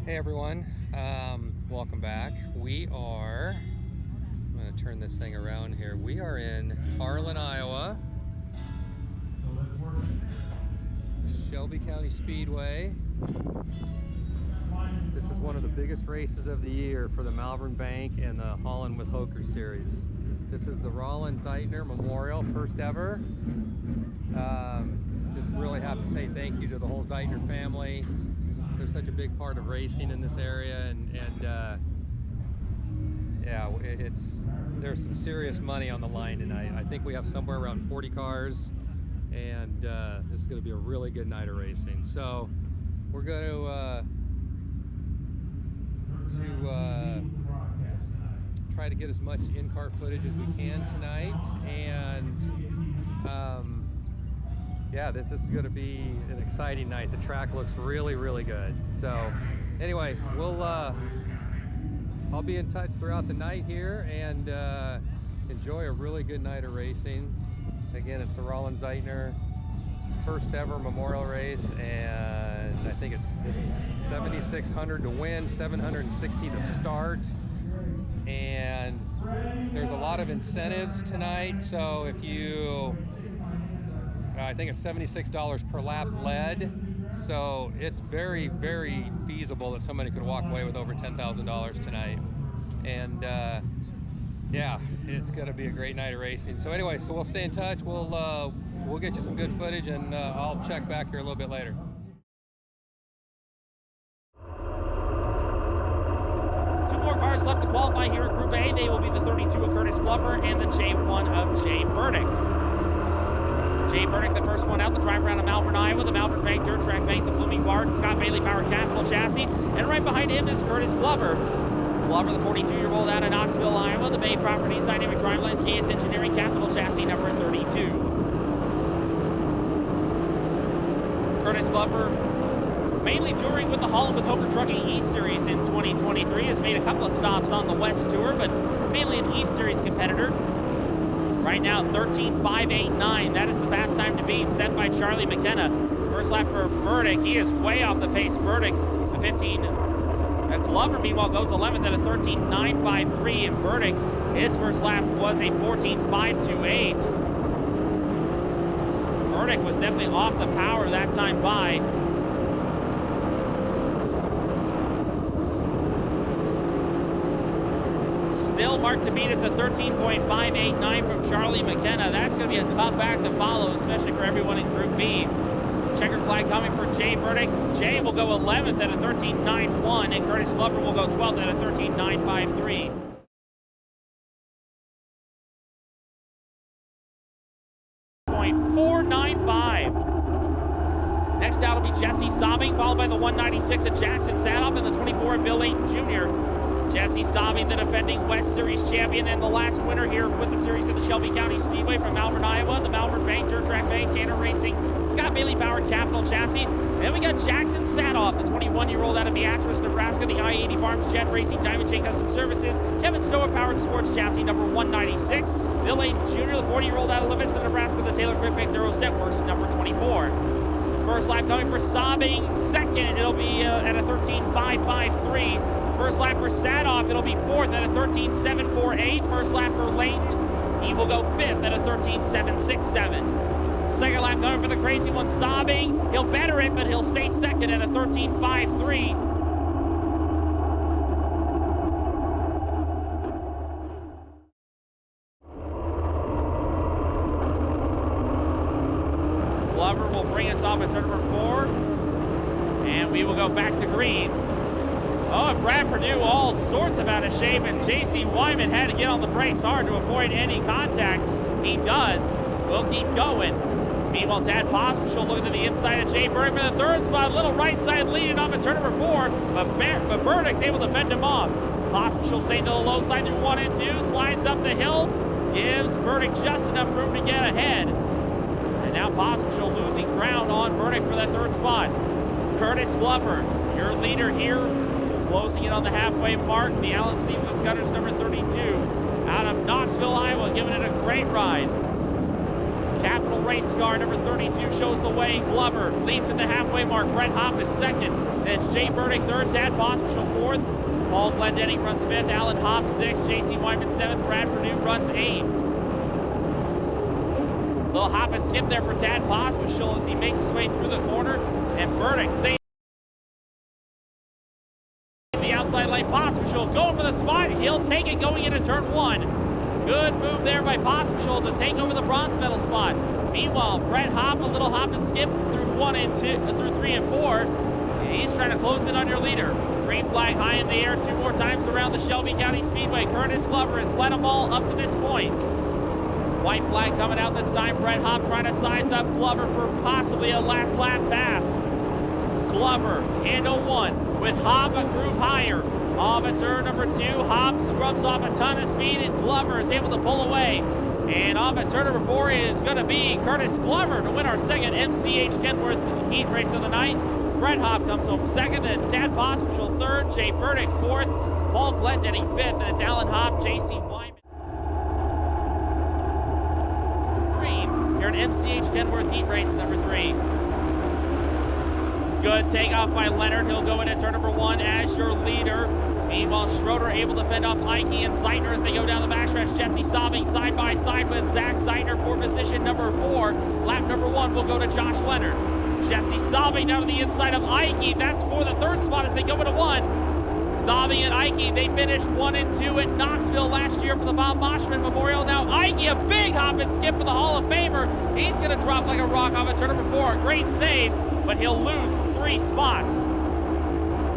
Hey everyone, welcome back. I'm going to turn this thing around here. We are in Harlan, Iowa, Shelby County Speedway. This is one of the biggest races of the year for the Malvern Bank and the Holland with Hoker series. This is the Rallen Zeitner Memorial, first ever. Just really have to say thank you to the whole Zeitner family. They're such a big part of racing in this area, yeah, there's some serious money on the line tonight. I think we have somewhere around 40 cars, and this is going to be a really good night of racing. So we're going to try to get as much in-car footage as we can tonight, and yeah, this is going to be an exciting night. The track looks really, really good. So anyway, I'll be in touch throughout the night here and enjoy a really good night of racing. Again, it's the Rallen Zeitner first ever memorial race, and I think it's 7,600 to win, 760 to start, and there's a lot of incentives tonight. So if you I think it's $76 per lap led, so it's very, very feasible that somebody could walk away with over $10,000 tonight. And yeah, it's going to be a great night of racing. So anyway, so we'll stay in touch. We'll get you some good footage, and I'll check back here a little bit later. Two more cars left to qualify here in Group A. They will be the 32 of Curtis Glover and the J1 of Jay Burdick. Jay Burdick, the first one out, the drive around of Malvern, Iowa, the Malvern Bank Dirt Track Bank, the Blooming Barn, Scott Bailey Power Capital Chassis, and right behind him is Curtis Glover. Glover, the 42-year-old out of Knoxville, Iowa, the Bay Properties Dynamic Drivelines KS Engineering Capital Chassis number 32. Curtis Glover, mainly touring with the Holland with Hoker Trucking East Series in 2023, has made a couple of stops on the West Tour, but mainly an East Series competitor. Right now, 13.589. That is the fast time to beat, set by Charlie McKenna. First lap for Burdick. He is way off the pace. Burdick, a 15. Glover, meanwhile, goes 11th at a 13.953. And Burdick, his first lap was a 14.528. Burdick was definitely off the power that time by. Still marked to beat is the 13.589 from Charlie McKenna. That's going to be a tough act to follow, especially for everyone in Group B. Checkered flag coming for Jay Burdick. Jay will go 11th at a 13.91, and Curtis Glover will go 12th at a 13.953. .495. Next out will be Jesse Sobbing, followed by the 196 of Jackson Sadoff and the 24 of Bill Layton Jr. Jesse Sobbing, the defending West Series champion and the last winner here with the series at the Shelby County Speedway from Malvern, Iowa, the Malvern Bank Dirt Track Bank, Tanner Racing, Scott Bailey Powered Capital Chassis. Then we got Jackson Sadoff, the 21-year-old out of Beatrice, Nebraska, the I-80 Farms Jet Racing Diamond Chain Custom Services, Kevin Stower Powered Sports Chassis number 196, Bill Layton Jr., the 40-year-old out of Livingston, Nebraska, the Taylor Quick Bank Neuros Networks number 24. First lap coming for Sobbing, second, it'll be at a 13.553. First lap for Sadoff, it'll be fourth at a 13.748. First lap for Layton, he will go fifth at a 13.767. Second lap coming for the crazy one, Sobbing. He'll better it, but he'll stay second at a 13.53. Glover will bring us off at turn number 4, and we will go back to green. Oh, and Brad Perdue all sorts of out of shape, and J.C. Wyman had to get on the brakes hard to avoid any contact. He does. We'll keep going. Meanwhile, Tad Pospisil looking to the inside of Jay Burdick for the third spot. Little right side leading off at turn number 4, but Burdick's able to fend him off. Pospisil staying to the low side through 1 and 2, slides up the hill, gives Burdick just enough room to get ahead. And now Pospisil losing ground on Burdick for that third spot. Curtis Glover, your leader here, closing in on the halfway mark. The Allen Stevens Gunners number 32 out of Knoxville, Iowa, giving it a great ride. Capital Race Car number 32 shows the way. Glover leads at the halfway mark. Brett Hopp is second. Then it's Jay Burdick third. Tad Pospisil fourth. Paul Glendenning runs fifth. Alan Hopp sixth. J.C. Wyman seventh. Brad Purdue runs eighth. Little hop and skip there for Tad Pospisil as he makes his way through the corner. And Burdick stays in the outside lane. Pospisil going for the spot. He'll take it going into turn one. Good move there by Pospisil to take over the bronze medal spot. Meanwhile, Brett Hopp, a little hop and skip through through 3 and 4. He's trying to close in on your leader. Green flag high in the air 2 more times around the Shelby County Speedway. Curtis Glover has led them all up to this point. White flag coming out this time. Brett Hopp trying to size up Glover for possibly a last lap pass. Glover into 1 with Hopp a groove higher. Off at turn number 2, Hopp scrubs off a ton of speed and Glover is able to pull away. And off at turn number 4 is going to be Curtis Glover to win our second MCH Kenworth heat race of the night. Brett Hopp comes home second, and it's Tad Pospisil third, Jay Burdick fourth, Paul Glendenning fifth, and it's Alan Hopp, J.C. Wyman. Here in MCH Kenworth heat race number 3. Good takeoff by Leonard. He'll go into turn number 1 as your leader. Meanwhile, Schroeder able to fend off Ike and Zeitner as they go down the backstretch. Jesse Saubing side by side with Zach Zeitner for position number 4. Lap number 1 will go to Josh Leonard. Jesse Saubing down to the inside of Ike. That's for the 3rd spot as they go into 1. Saubing and Ike, they finished 1 and 2 at Knoxville last year for the Bob Moshman Memorial. Now Ike, a big hop and skip for the Hall of Famer. He's going to drop like a rock off at turn number 4. Great save, but he'll lose 3 spots.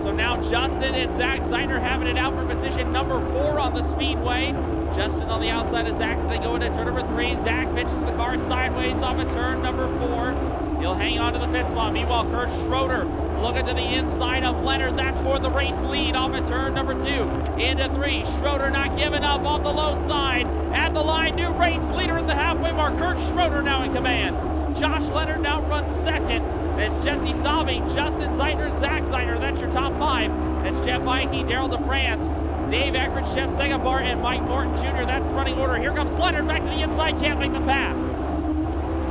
So now Justin and Zach Zeitner having it out for position number 4 on the speedway. Justin on the outside of Zach as they go into turn number 3. Zach pitches the car sideways off at turn number 4. He'll hang on to the 5th spot. Meanwhile, Kurt Schroeder looking to the inside of Leonard. That's for the race lead off at turn number 2. Into 3. Schroeder not giving up off the low side. At the line, new race leader at the halfway mark. Kurt Schroeder now in command. Josh Leonard now runs second. It's Jesse Saubing, Justin Zeitner, and Zach Zeitner. That's your top 5. It's Jeff Ike, Daryl DeFrance, Dave Eckert, Jeff Segabar, and Mike Norton Jr. That's the running order. Here comes Leonard back to the inside. Can't make the pass.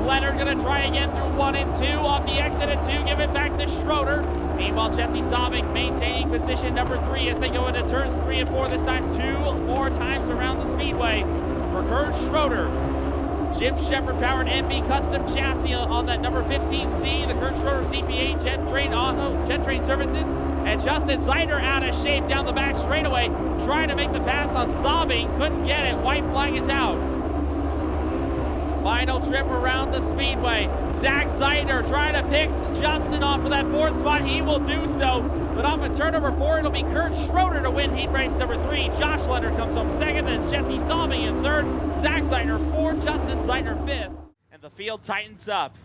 Leonard gonna try again through 1 and 2 off the exit at 2. Give it back to Schroeder. Meanwhile, Jesse Saubing maintaining position number 3 as they go into turns 3 and 4. This time 2 more times around the speedway for Kurt Schroeder. Jim Shepard powered MB custom chassis on that number 15C. The Kurt Schroeder CPA Jet Train Services. And Justin Zeitner out of shape down the back straightaway, trying to make the pass on Saubing. Couldn't get it. White flag is out. Final trip around the speedway. Zach Zeitner trying to pick Justin off for that 4th spot. He will do so. But off at turn number 4, it'll be Kurt Schroeder to win heat race number 3. Josh Leonard comes home second. Then it's Jesse Saubing in 3rd. Zach Zeitner 4th. Justin Zeitner 5th. And the field tightens up.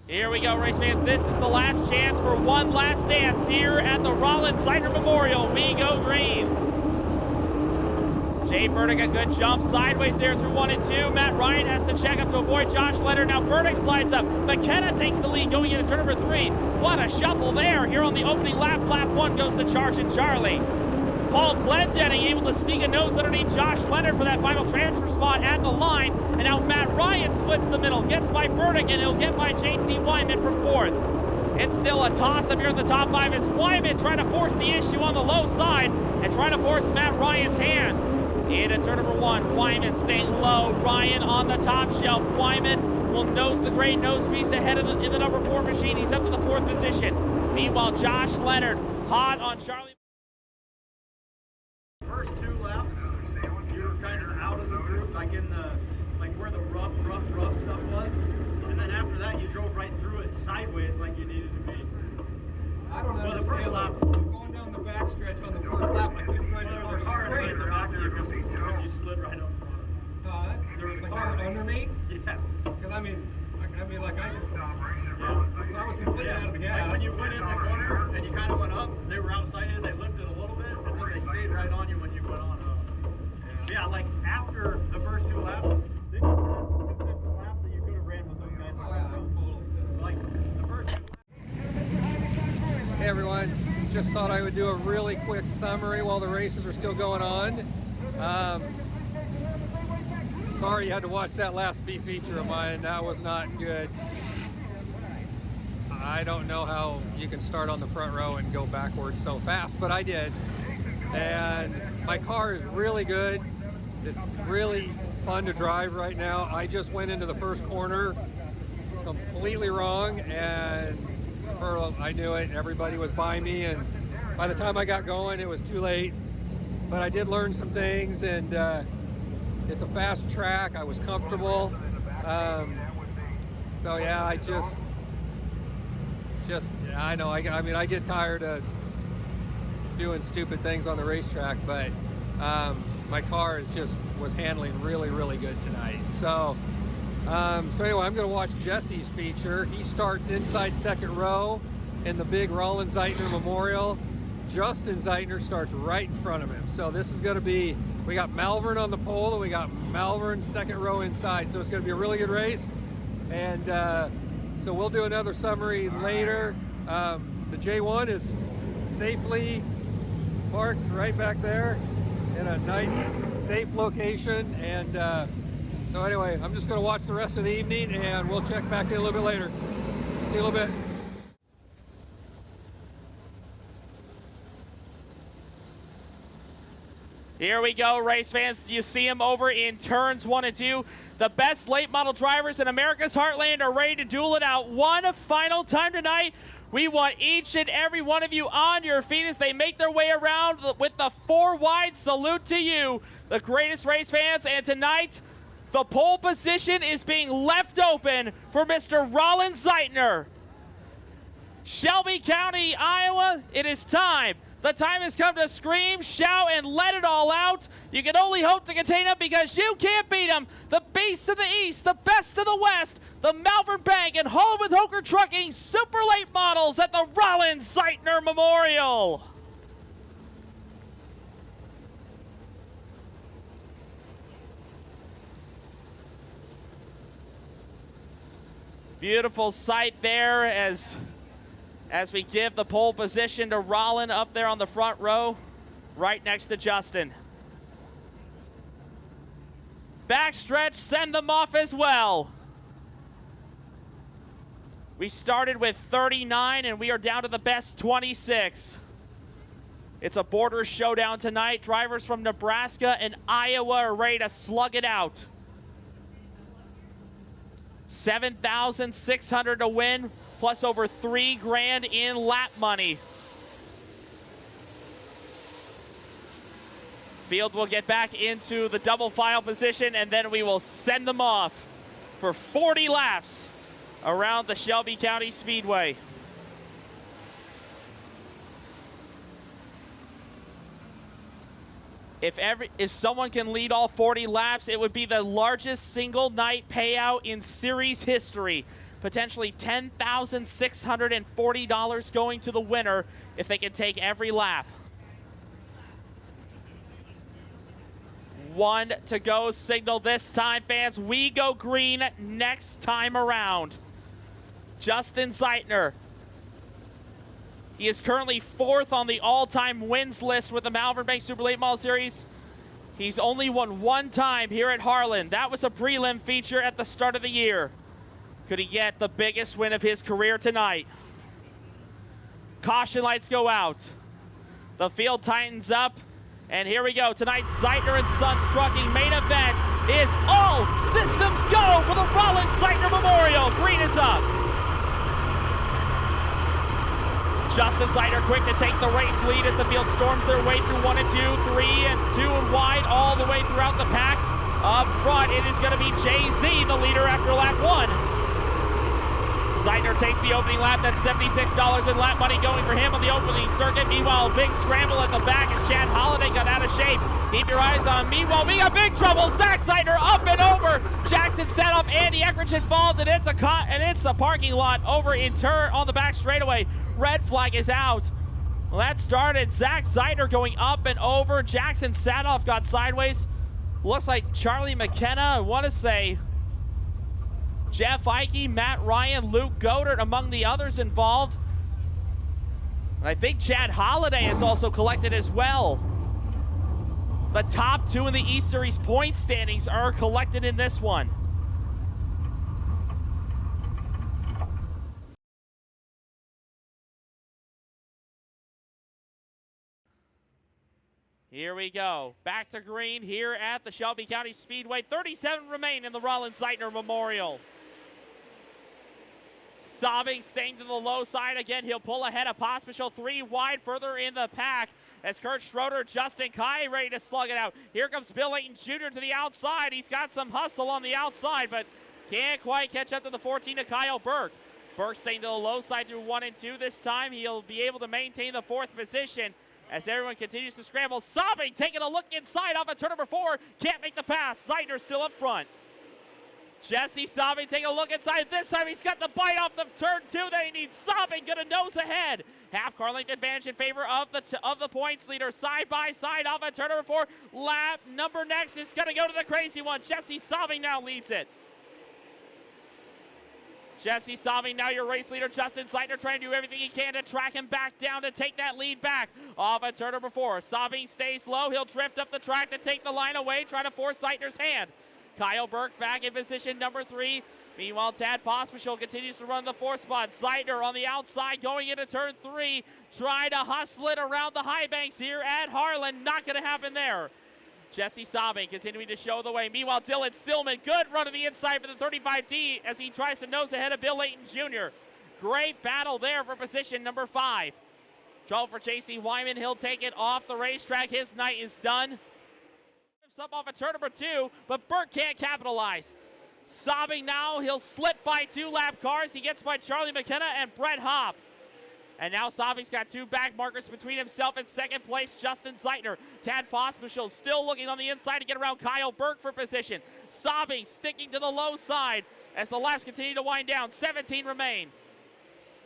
Here we go, race fans. This is the last chance for one last dance here at the Rallen Zeitner Memorial. We go green. Jay Burdick, a good jump sideways there through 1 and 2. Matt Ryan has to check up to avoid Josh Leonard. Now Burdick slides up. McKenna takes the lead going into turn number 3. What a shuffle there. Here on the opening lap. Lap 1 goes to Charging Charlie. Paul Glendenning able to sneak a nose underneath Josh Leonard for that final transfer spot at the line. And now Matt Ryan splits the middle, gets by Burdick, and he'll get by J.C. Wyman for 4th. It's still a toss up here in the top 5 as Wyman trying to force the issue on the low side and trying to force Matt Ryan's hand. Into turn number 1, Wyman staying low. Ryan on the top shelf. Wyman will nose the great nose piece ahead of in the number 4 machine. He's up to the 4th position. Meanwhile, Josh Leonard hot on Charlie. First 2 laps, you were kind of out of the group, like where the rough stuff was. And then after that, you drove right through it sideways like you needed to be. I don't know. Well, the first lap, going down the backstretch on the first lap, I couldn't try to there was a car right in the back of you because you slid right up front. There was a car under me? Yeah. Because I mean, like I was completely Yeah. out of the gas. Like when you went in the corner and you kind of went up, they were outside you, they lifted a little bit, and then they stayed right on you when you went on up. Yeah, like after the first 2 laps, they did consistent laps that you could have ran with those guys. Like the first 2 laps. Hey everyone, just thought I would do a really quick summary while the races are still going on. Sorry you had to watch that last B feature of mine. That was not good. I don't know how you can start on the front row and go backwards so fast, but I did. And my car is really good. It's really fun to drive right now. I just went into the first corner completely wrong, and I knew it. Everybody was by me, and by the time I got going, it was too late. But I did learn some things, and it's a fast track. I was comfortable. So yeah, I know. I mean, I get tired of doing stupid things on the racetrack, but my car was handling really, really good tonight. So, anyway, I'm going to watch Jesse's feature. He starts inside second row in the big Rallen Zeitner Memorial. Justin Zeitner starts right in front of him. So this is going to be, we got Malvern on the pole, and we got Malvern second row inside. So it's going to be a really good race. And so we'll do another summary later. The J1 is safely parked right back there in a nice, safe location. And so anyway, I'm just going to watch the rest of the evening, and we'll check back in a little bit later. See you in a little bit. Here we go, race fans. You see him over in turns 1 and 2. The best late model drivers in America's heartland are ready to duel it out one final time tonight. We want each and every one of you on your feet as they make their way around with the 4 wide salute to you, the greatest race fans. And tonight, the pole position is being left open for Mr. Rallen Zeitner. Shelby County, Iowa, it is time. The time has come to scream, shout, and let it all out. You can only hope to contain him because you can't beat him. The beast of the East, the best of the West, the Malvern Bank and Hollywood Hoker Trucking super late models at the Rallen Zeitner Memorial. Beautiful sight there as we give the pole position to Rallen up there on the front row, right next to Justin. Backstretch, send them off as well. We started with 39, and we are down to the best 26. It's a border showdown tonight. Drivers from Nebraska and Iowa are ready to slug it out. $7,600 to win, plus over $3 grand in lap money. Field will get back into the double file position, and then we will send them off for 40 laps around the Shelby County Speedway. If someone can lead all 40 laps, it would be the largest single night payout in series history. Potentially $10,640 going to the winner if they can take every lap. 1 to go signal this time, fans. We go green next time around. Justin Zeitner. He is currently 4th on the all-time wins list with the Malvern Bank Super Late Model Series. He's only won 1 time here at Harlan. That was a prelim feature at the start of the year. Could he get the biggest win of his career tonight? Caution lights go out. The field tightens up. And here we go. Tonight, Zeitner and Sons Trucking main event is all systems go for the Rallen Zeitner Memorial. Green is up. Justin Zeitner quick to take the race lead as the field storms their way through 1 and 2, 3 and 2 and wide all the way throughout the pack. Up front, it is going to be Jay-Z, the leader after lap 1. Zeitner takes the opening lap. That's $76 in lap money going for him on the opening circuit. Meanwhile, a big scramble at the back as Chad Holliday got out of shape. Keep your eyes on. Meanwhile, we got big trouble. Zach Zeitner up and over. Jackson set up. Andy Eckridge involved, and it's a parking lot over in turn on the back straightaway. Red flag is out. Well, that started Zach Zeitner going up and over. Jackson Sadoff got sideways. Looks like Charlie McKenna, I want to say Jeff Eike, Matt Ryan, Luke Godert among the others involved. And I think Chad Holliday is also collected as well. The top two in the East Series point standings are collected in this one. Here we go. Back to green here at the Shelby County Speedway. 37 remain in the Rallen Zeitner Memorial. Sobbing, staying to the low side. Again, he'll pull ahead of Pospisil 3 wide further in the pack as Kurt Schroeder, Justin Kai ready to slug it out. Here comes Bill Layton Jr. to the outside. He's got some hustle on the outside, but can't quite catch up to the 14 of Kyle Burke. Burke staying to the low side through 1 and 2 this time. He'll be able to maintain the 4th position as everyone continues to scramble. Sobbing, taking a look inside off of turn number 4. Can't make the pass. Zeitner still up front. Jesse Sobbing taking a look inside. This time he's got the bite off the turn 2 that he needs. Sobbing gonna nose ahead. Half car length advantage in favor of the points leader. Side by side off of turn number 4. Lap number next is gonna go to the crazy one. Jesse Sobbing now leads it. Jesse Sobbing now your race leader. Justin Zeitner trying to do everything he can to track him back down to take that lead back off of turn number 4. Sobbing stays low. He'll drift up the track to take the line away, try to force Zeitner's hand. Kyle Burke back in position number 3. Meanwhile, Tad Pospisil continues to run the 4th spot. Zeitner on the outside going into turn 3. Trying to hustle it around the high banks here at Harlan. Not going to happen there. Jesse Sobbing continuing to show the way. Meanwhile, Dylan Silman, good run to the inside for the 35D as he tries to nose ahead of Bill Layton Jr. Great battle there for position number 5. Trouble for J.C. Wyman. He'll take it off the racetrack. His night is done. Up off of turn number 2, but Burke can't capitalize. Sobbing now, he'll slip by 2 lap cars. He gets by Charlie McKenna and Brett Hopp. And now Sobbing's got 2 back markers between himself and second place, Justin Zeitner. Tad Pospisil still looking on the inside to get around Kyle Burke for position. Sobbing sticking to the low side as the laps continue to wind down. 17 remain.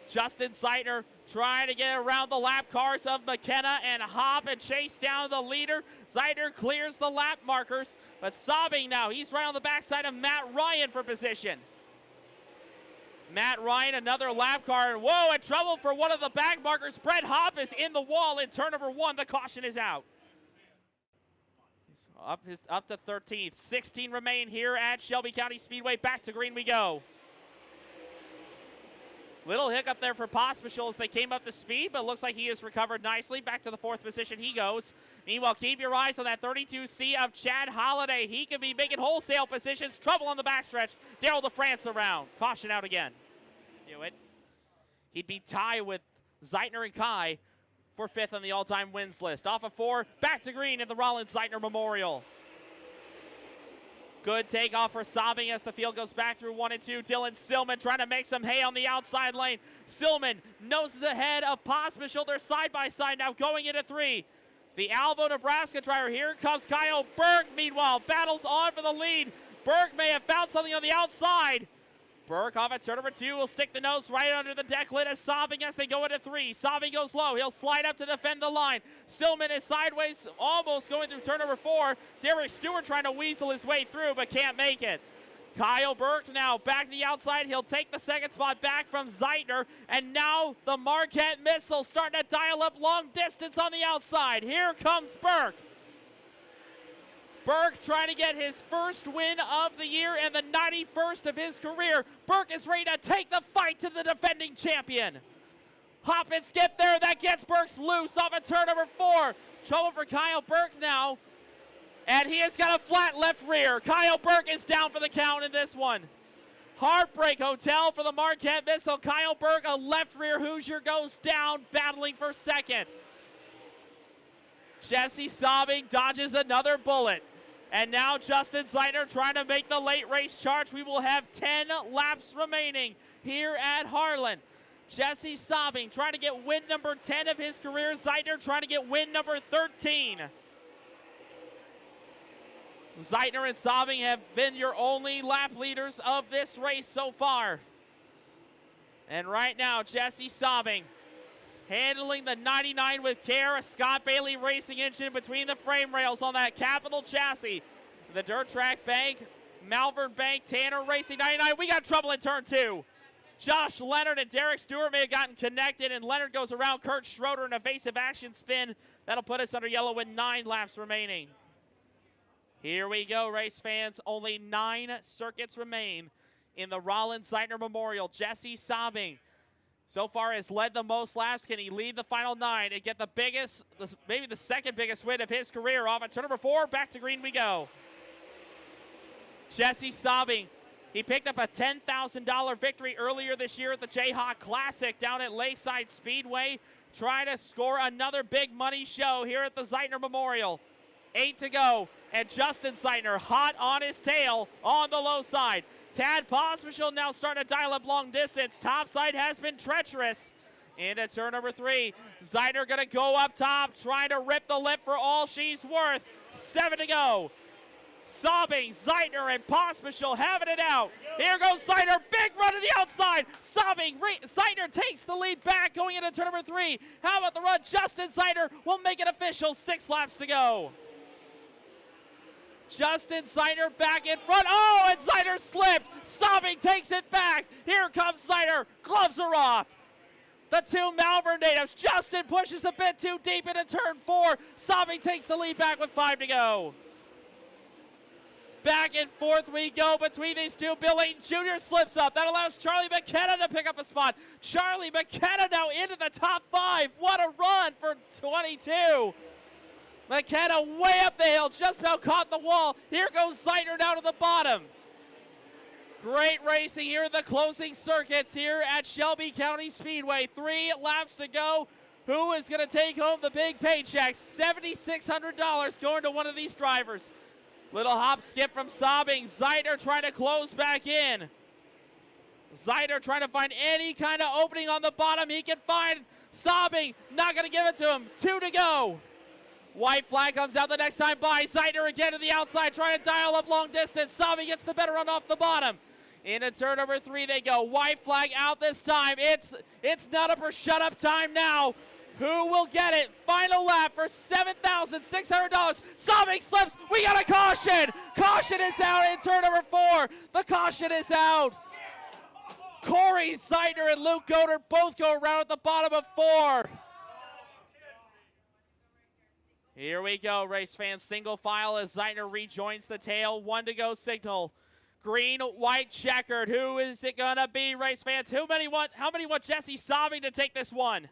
Justin Zeitner trying to get around the lap cars of McKenna and Hopp and chase down the leader. Zeitner clears the lap markers, but Sobbing now, he's right on the backside of Matt Ryan for position. Matt Ryan, another lap car, and whoa, in trouble for one of the back markers. Brett Hopp is in the wall in turn number 1. The caution is out. He's up to 13th. 16 remain here at Shelby County Speedway. Back to green we go. Little hiccup there for Pospisil as they came up to speed, but looks like he has recovered nicely. Back to the 4th position he goes. Meanwhile, keep your eyes on that 32C of Chad Holliday. He could be making wholesale positions. Trouble on the backstretch. Daryl DeFrance around. Caution out again. Do it. He'd be tied with Zeitner and Kai for 5th on the all-time wins list. Off of 4, back to green at the Rallen Zeitner Memorial. Good takeoff for Sobbing as the field goes back through 1 and 2. Dylan Silman trying to make some hay on the outside lane. Silman noses ahead of Pospisil. They're side by side now going into 3. The Alvo, Nebraska driver. Here comes Kyle Burke. Meanwhile, battles on for the lead. Burke may have found something on the outside. Burke off at turn number 2 will stick the nose right under the deck lid as Sobbing as they go into 3. Sobbing goes low. He'll slide up to defend the line. Silman is sideways, almost going through turn number 4. Derek Stewart trying to weasel his way through, but can't make it. Kyle Burke now back to the outside. He'll take the 2nd spot back from Zeitner. And now the Marquette Missile starting to dial up long distance on the outside. Here comes Burke. Burke trying to get his 1st win of the year and the 91st of his career. Burke is ready to take the fight to the defending champion. Hop and skip there. That gets Burke's loose off of turn number 4. Trouble for Kyle Burke now. And he has got a flat left rear. Kyle Burke is down for the count in this one. Heartbreak Hotel for the Marquette Missile. Kyle Burke, a left rear Hoosier, goes down, battling for 2nd. Jesse Sobbing dodges another bullet. And now Justin Zeitner trying to make the late race charge. We will have 10 laps remaining here at Harlan. Jesse Sobbing trying to get win number 10 of his career. Zeitner trying to get win number 13. Zeitner and Sobbing have been your only lap leaders of this race so far. And right now, Jesse Sobbing handling the 99 with care. A Scott Bailey Racing engine between the frame rails on that Capital chassis. The dirt track bank, Malvern bank, Tanner Racing 99. We got trouble in turn 2. Josh Leonard and Derek Stewart may have gotten connected, and Leonard goes around Kurt Schroeder in evasive action spin. That'll put us under yellow with 9 laps remaining. Here we go, race fans. Only 9 circuits remain in the Rallen Zeitner Memorial. Jesse Sabing so far has led the most laps. Can he lead the final 9 and get the biggest, maybe the second biggest win of his career? Off at turn number 4, back to green we go. Jesse Sabing, he picked up a $10,000 victory earlier this year at the Jayhawk Classic down at Lakeside Speedway. Trying to score another big money show here at the Zeitner Memorial. 8 to go, and Justin Zeitner hot on his tail on the low side. Tad Pospisil now starting to dial up long distance. Top side has been treacherous. Into turn number 3. Zeitner gonna go up top, trying to rip the lip for all she's worth. 7 to go. Sabing, Zeitner, and Pospisil having it out. Here goes Zeitner, big run to the outside. Zeitner takes the lead back going into turn number 3. How about the run? Justin Zeitner will make it official. 6 laps to go. Justin Zeitner back in front. Oh, and Zeitner slipped. Sabing takes it back. Here comes Zeitner. Gloves are off. The 2 Malvern natives. Justin pushes a bit too deep into turn 4. Sabing takes the lead back with 5 to go. Back and forth we go between these two. Bill Layton Jr. slips up. That allows Charlie McKenna to pick up a spot. Charlie McKenna now into the top 5. What a run for 22. McKenna way up the hill, just about caught the wall. Here goes Zeitner down to the bottom. Great racing here in the closing circuits here at Shelby County Speedway. 3 laps to go. Who is going to take home the big paycheck? $7,600 going to one of these drivers. Little hop skip from Sabing. Zeitner trying to close back in. Zeitner trying to find any kind of opening on the bottom he can find. Sabing not going to give it to him. 2 to go. White flag comes out the next time by. Zeitner again to the outside, trying to dial up long distance. Sabing gets the better run off the bottom. Into turn number 3 they go. White flag out this time. It's nut up or shut up time now. Who will get it? Final lap for $7,600. Sabing slips. We got a caution. Caution is out in turn number 4. The caution is out. Corey Zeitner and Luke Goddard both go around at the bottom of 4. Here we go, race fans. Single file as Zeitner rejoins the tail. 1 to go signal. Green, white, checkered. Who is it gonna be, race fans? How many want Jesse Sabing to take this one?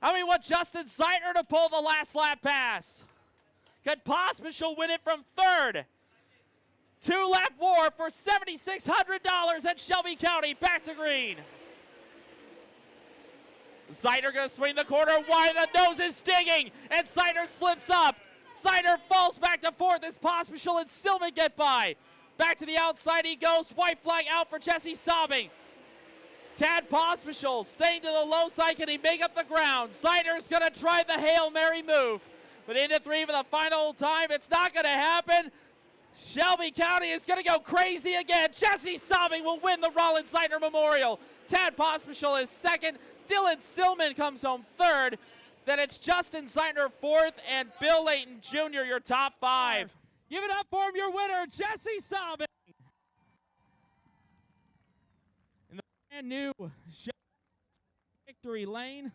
How many want Justin Zeitner to pull the last lap pass? Could Pospisil win it from 3rd? 2-lap war for $7,600 at Shelby County. Back to green. Zeitner gonna swing the corner wide. The nose is stinging, and Zeitner slips up. Zeitner falls back to 4th as Pospisil and Silman get by. Back to the outside he goes. White flag out for Jesse Sabing. Tad Pospisil staying to the low side. Can he make up the ground? Zeitner's gonna try the Hail Mary move, but into 3 for the final time. It's not gonna happen. Shelby County is gonna go crazy again. Jesse Sabing will win the Rallen Zeitner Memorial. Tad Pospisil is 2nd. Dylan Silman comes home 3rd. Then it's Justin Zeitner 4th and Bill Layton Jr. your top 5. Give it up for him, your winner, Jesse Sabing. In the brand new victory lane.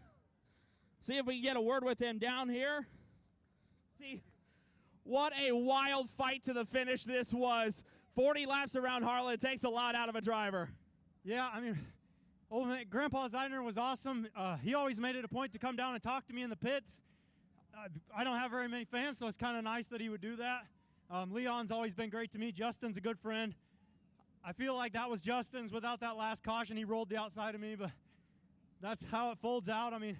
See if we can get a word with him down here. See what a wild fight to the finish this was. 40 laps around Harlan. It takes a lot out of a driver. Yeah, I mean, old man, Grandpa Zeitner was awesome. He always made it a point to come down and talk to me in the pits. I don't have very many fans, so it's kind of nice that he would do that. Leon's always been great to me. Justin's a good friend. I feel like that was Justin's. Without that last caution, he rolled the outside of me, but that's how it folds out. I mean,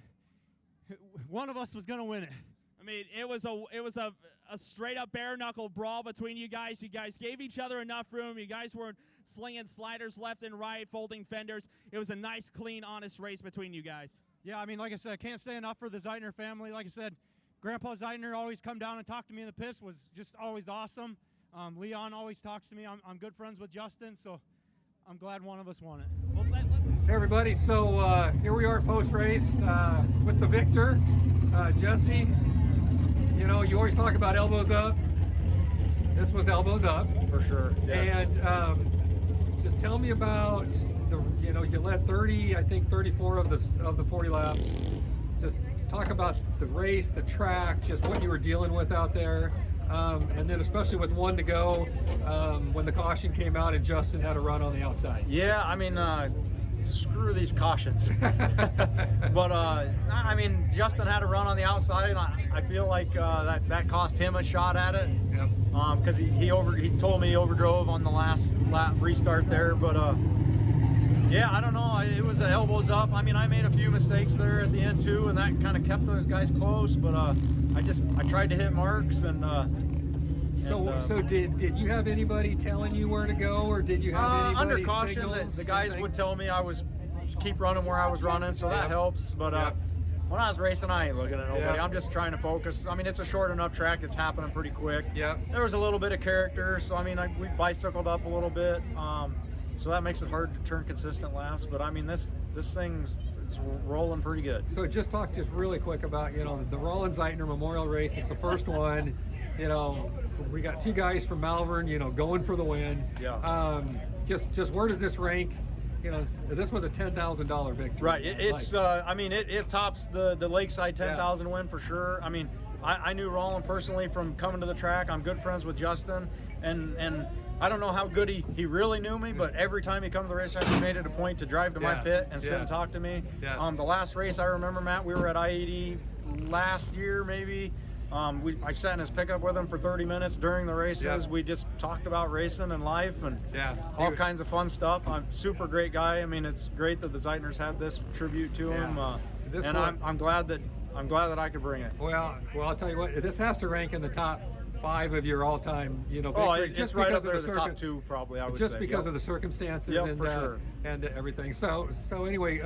one of us was going to win it. I mean, it was a straight-up bare-knuckle brawl between you guys. You guys gave each other enough room. You guys weren't slinging sliders left and right, folding fenders. It was a nice, clean, honest race between you guys. Yeah, I mean, like I said, I can't say enough for the Zeitner family. Like I said, Grandpa Zeitner always come down and talk to me in the pits, was just always awesome. Leon always talks to me. I'm good friends with Justin, so I'm glad one of us won it. Well, Hey everybody, so here we are post-race with the victor, Jesse. You know, you always talk about elbows up. This was elbows up. For sure, yes. And just tell me about you led 30, I think 34 of the 40 laps. Just talk about the race, the track, just what you were dealing with out there. and then especially with 1 to go, when the caution came out and Justin had a run on the outside. Yeah, I mean, screw these cautions. But I mean, Justin had a run on the outside, and I feel like that cost him a shot at it. Yep. Because he told me he overdrove on the last lap restart there, but yeah, I don't know. It was elbows up. I mean, I made a few mistakes there at the end too, and that kind of kept those guys close. But I tried to hit marks, and so did you have anybody telling you where to go, or did you have anybody under caution? signals, The guys would tell me I was keep running where I was running, so that helps. But when I was racing, I ain't looking at nobody. I'm just trying to focus. I mean, it's a short enough track; it's happening pretty quick. Yeah. There was a little bit of character, so I mean, we bicycled up a little bit. So that makes it hard to turn consistent laps, but I mean this thing is rolling pretty good. So just talk just really quick about, you know, the Rallen Zeitner Memorial race. It's the first one. You know, we got 2 guys from Malvern, you know, going for the win. Yeah. Just where does this rank? You know, this was a $10,000 victory. Right. It's I mean it tops the Lakeside 10,000 win for sure. I mean, I knew Rallen personally from coming to the track. I'm good friends with Justin, and I don't know how good he really knew me, but every time he come to the racetrack, he made it a point to drive to my pit and sit and talk to me. Yes. The last race I remember, Matt, we were at I-80 last year maybe. I sat in his pickup with him for 30 minutes during the races. Yeah. We just talked about racing and life and all kinds of fun stuff. I'm a super great guy. I mean, it's great that the Zeitners had this tribute to him, and I'm glad that I could bring it. Well, I'll tell you what. This has to rank in the top 5 of your all-time, you know, victories. Just it's right up there, of the top 2 probably. I would just say. because of the circumstances and for sure. and everything. So anyway.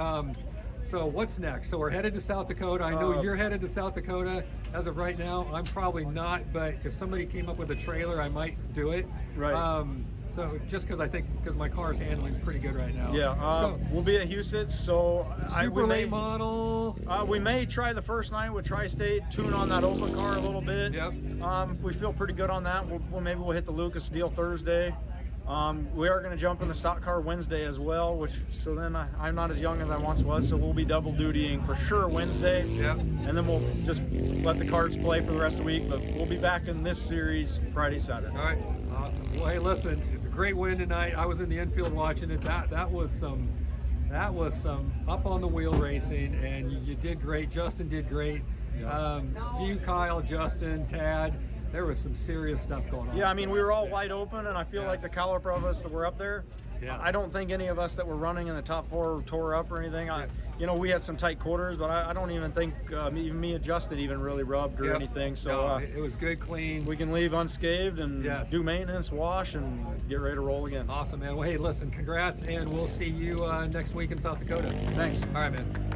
So what's next? So we're headed to South Dakota. I know you're headed to South Dakota as of right now. I'm probably not, but if somebody came up with a trailer, I might do it. Right. So just because my car's handling pretty good right now. Yeah. So we'll be at Huset's. So super late model. We may try the first night with Tri-State, tune on that open car a little bit. Yep. If we feel pretty good on that, maybe we'll hit the Lucas deal Thursday. We are going to jump in the stock car Wednesday as well, so then I'm not as young as I once was, so we'll be double dutying for sure Wednesday. Yep. And then we'll just let the cards play for the rest of the week, but we'll be back in this series Friday, Saturday. All right, awesome. Well, hey, listen, it's a great win tonight. I was in the infield watching it. That was some up on the wheel racing, and you did great. Justin did great. Yeah. You, Kyle, Justin, Tad. There was some serious stuff going on. Yeah, I mean, we were all wide open, and I feel like the caliber of us that were up there, I don't think any of us that were running in the top 4 tore up or anything. You know, we had some tight quarters, but I don't even think even me and Justin even really rubbed or anything. So no, it was good, clean. We can leave unscathed and do maintenance, wash, and get ready to roll again. Awesome, man. Well, hey, listen, congrats, and we'll see you next week in South Dakota. Thanks. All right, man.